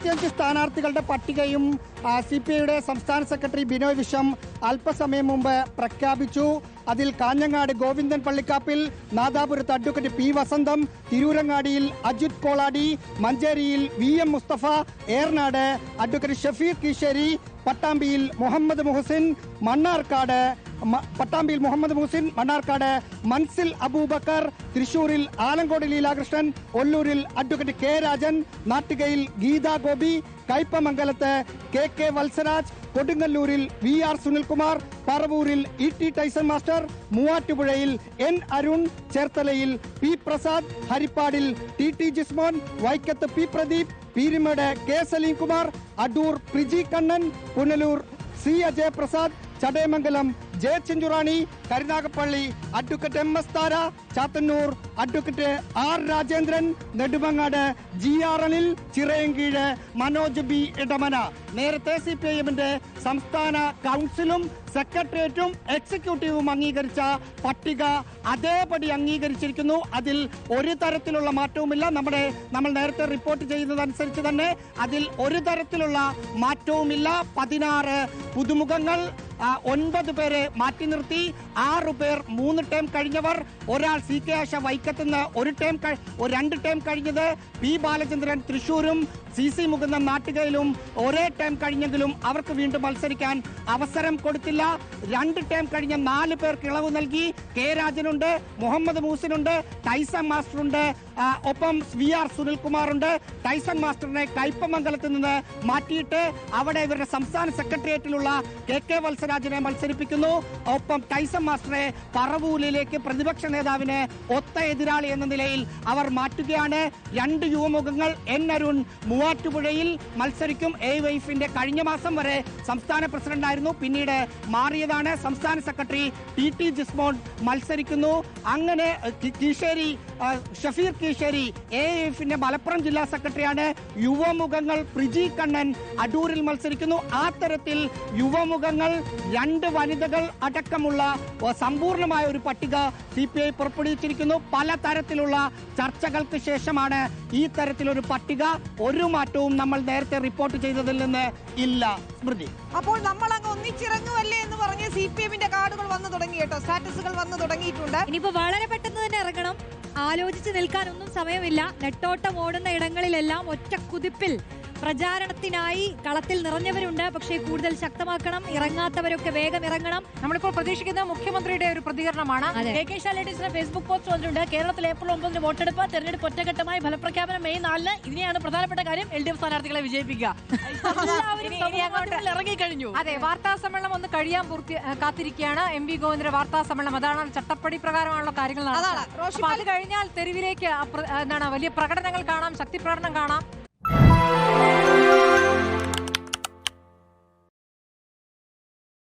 25 സ്ഥാനാർത്ഥികളുടെ പട്ടികയും CPIയുടെ സംസ്ഥാന സെക്രട്ടറി ബിനോയ് വിശ്വം അല്പസമയം മുമ്പ് പ്രഖ്യാപിച്ചു. അതിൽ കാഞ്ഞങ്ങാട് ഗോവിന്ദൻ പള്ളിക്കാപ്പിൽ, നാദാപുരത്ത് അഡ്വക്കേറ്റ് പി വസന്തം, തിരൂരങ്ങാടിയിൽ അജിത് കോളാടി, മഞ്ചേരിയിൽ VM മുസ്തഫ, ഏർനാട് അഡ്വക്കേറ്റ് ഷഫീർ കീശേരി, പട്ടാമ്പിയിൽ മുഹമ്മദ് മുഹസിൻ, മണ്ണാർക്കാട് മൻസിൽ അബൂബക്കർ, തൃശൂരിൽ ആലങ്കോട് ലീലാകൃഷ്ണൻ, ഒല്ലൂരിൽ അഡ്വക്കേറ്റ് കെ രാജൻ, നാട്ടികയിൽ ഗീതാ ഗോപി, കയ്പമംഗലത്ത് KK വത്സരാജ്, കൊടുങ്ങല്ലൂരിൽ VR സുനിൽകുമാർ, പറവൂരിൽ ET ടൈസൺ മാസ്റ്റർ, മൂവാറ്റുപുഴയിൽ N അരുൺ, ചേർത്തലയിൽ P പ്രസാദ്, ഹരിപ്പാടിൽ TT ജിസ്മോൻ, വൈക്കത്ത് P Pradeep, Peerumade K Salimkumar, Adoor Priji Kannan, Punalur C Ajayaprasad, Chadayamangalam J Chinchu Rani, Karunagappally advocate MS Thara, Chathannoor advocate R Rajendran, Nedumangad GR Anil, Chirayinkeezhu Manoj B Idamana. നേരത്തെ CPIഎമ്മിന്റെ സംസ്ഥാന കൗൺസിലും സെക്രട്ടേറിയറ്റും എക്സിക്യൂട്ടീവും അംഗീകരിച്ച പട്ടിക അതേപടി അംഗീകരിച്ചിരിക്കുന്നു. അതിൽ ഒരു തരത്തിലുള്ള മാറ്റവുമില്ല. നമ്മൾ നേരത്തെ റിപ്പോർട്ട് ചെയ്യുന്നതനുസരിച്ച് തന്നെ അതിൽ ഒരു തരത്തിലുള്ള മാറ്റവുമില്ല. 16 പുതുമുഖങ്ങൾ, 9 പേരെ മാറ്റി നിർത്തി, 6 പേർ 3 ടേം കഴിഞ്ഞവർ, ഒരാൾ CK ആശ വൈക്കത്തുനിന്ന് 2 ടേം കഴിഞ്ഞത്, P ബാലചന്ദ്രൻ തൃശൂരും CC മുകുന്ദൻ നാട്ടികയിലും ഒരേ ടേം കഴിഞ്ഞെങ്കിലും അവർക്ക് വീണ്ടും മത്സരിക്കാൻ അവസരം കൊടുത്തില്ല. 2 ടേം കഴിഞ്ഞ 4 പേർക്ക് ഇളവ് നൽകി. K രാജനുണ്ട്, മുഹമ്മദ് മൂസിനുണ്ട്, ടൈസൺ മാസ്റ്ററുണ്ട്, ഒപ്പം VR സുനിൽകുമാറുണ്ട്. ടൈസൺ മാസ്റ്ററിനെ കയ്പമംഗലത്ത് നിന്ന് മാറ്റിയിട്ട് അവിടെ ഇവരുടെ സംസ്ഥാന സെക്രട്ടേറിയറ്റിലുള്ള KK വത്സരാജിനെ മത്സരിപ്പിക്കുന്നു. ഒപ്പം ടൈസൺ മാസ്റ്ററെ പറവൂരിലേക്ക് പ്രതിപക്ഷ നേതാവിന് ഒത്ത എതിരാളി എന്ന നിലയിൽ അവർ മാറ്റുകയാണ്. 2 യുവമുഖങ്ങൾ N അരുൺ മൂവാറ്റുപുഴയിൽ മത്സരിക്കും. AYFന്റെ കഴിഞ്ഞ മാസം വരെ സംസ്ഥാന പ്രസിഡന്റായിരുന്നു, പിന്നീട് മാറിയതാണ്. സംസ്ഥാന സെക്രട്ടറി TT ജിസ്മോൻ മത്സരിക്കുന്നു. അങ്ങനെ ഷഫീർ കീശേരി AYFന്റെ മലപ്പുറം ജില്ലാ സെക്രട്ടറിയാണ്. യുവമുഖങ്ങൾ പ്രിജി കണ്ണൻ അടൂരിൽ മത്സരിക്കുന്നു. ആ തരത്തിൽ യുവമുഖങ്ങൾ, 2 വനിതകൾ അടക്കമുള്ള സമ്പൂർണമായ ഒരു പട്ടിക CPI പുറപ്പെടുവിച്ചിരിക്കുന്നു. പല തരത്തിലുള്ള ചർച്ചകൾക്ക് ശേഷമാണ് ഈ തരത്തിലൊരു പട്ടിക. ഒരു മാറ്റവും നമ്മൾ നേരത്തെ റിപ്പോർട്ട് ചെയ്തതിൽ നിന്ന് ഇല്ല. സ്മൃതി, അപ്പോൾ നമ്മൾ അങ്ങ് ഒന്നിച്ചിറങ്ങുമല്ലേ എന്ന് പറഞ്ഞ് CPIഎമ്മിന്റെ കാർഡുകൾ വന്നു തുടങ്ങി കേട്ടോ, സ്റ്റാറ്റസുകൾ വന്നു തുടങ്ങിയിട്ടുണ്ട്. ഇനിയിപ്പോ വളരെ പെട്ടെന്ന് തന്നെ ഇറങ്ങണം, ആലോചിച്ച് നിൽക്കാനൊന്നും സമയമില്ല. നെട്ടോട്ടം ഓടുന്ന ഇടങ്ങളിലെല്ലാം ഒറ്റ കുതിപ്പിൽ പ്രചാരണത്തിനായി കളത്തിൽ നിറഞ്ഞവരുണ്ട്. പക്ഷേ കൂടുതൽ ശക്തമാക്കണം, ഇറങ്ങാത്തവരൊക്കെ വേഗം ഇറങ്ങണം. നമ്മളിപ്പോൾ പ്രതീക്ഷിക്കുന്ന മുഖ്യമന്ത്രിയുടെ ഒരു പ്രതികരണമാണ്. KK ശൈലജയുടെ ഫേസ്ബുക്ക് പോസ്റ്റ് വന്നിട്ടുണ്ട്. കേരളത്തിൽ ഏപ്രിൽ 9 വോട്ടെടുപ്പ്, തെരഞ്ഞെടുപ്പ് ഒറ്റഘട്ടമായി, ഫലപ്രഖ്യാപനം മെയ് 4. ഇനിയാണ് പ്രധാനപ്പെട്ട കാര്യം, LDF സ്ഥാനാർത്ഥികളെ വിജയിപ്പിക്കുക. ഇറങ്ങിക്കഴിഞ്ഞു. അതെ, വാർത്താ സമ്മേളനം ഒന്ന് കഴിയാൻ കാത്തിരിക്കുകയാണ്. MV ഗോവിന്ദന്റെ വാർത്താ സമ്മേളനം. അതാണ് ചട്ടപ്പടി പ്രകാരമാണല്ലോ കാര്യങ്ങൾ. അത് കഴിഞ്ഞാൽ തെരുവിലേക്ക് വലിയ പ്രകടനങ്ങൾ കാണാം, ശക്തി പ്രകടനം കാണാം.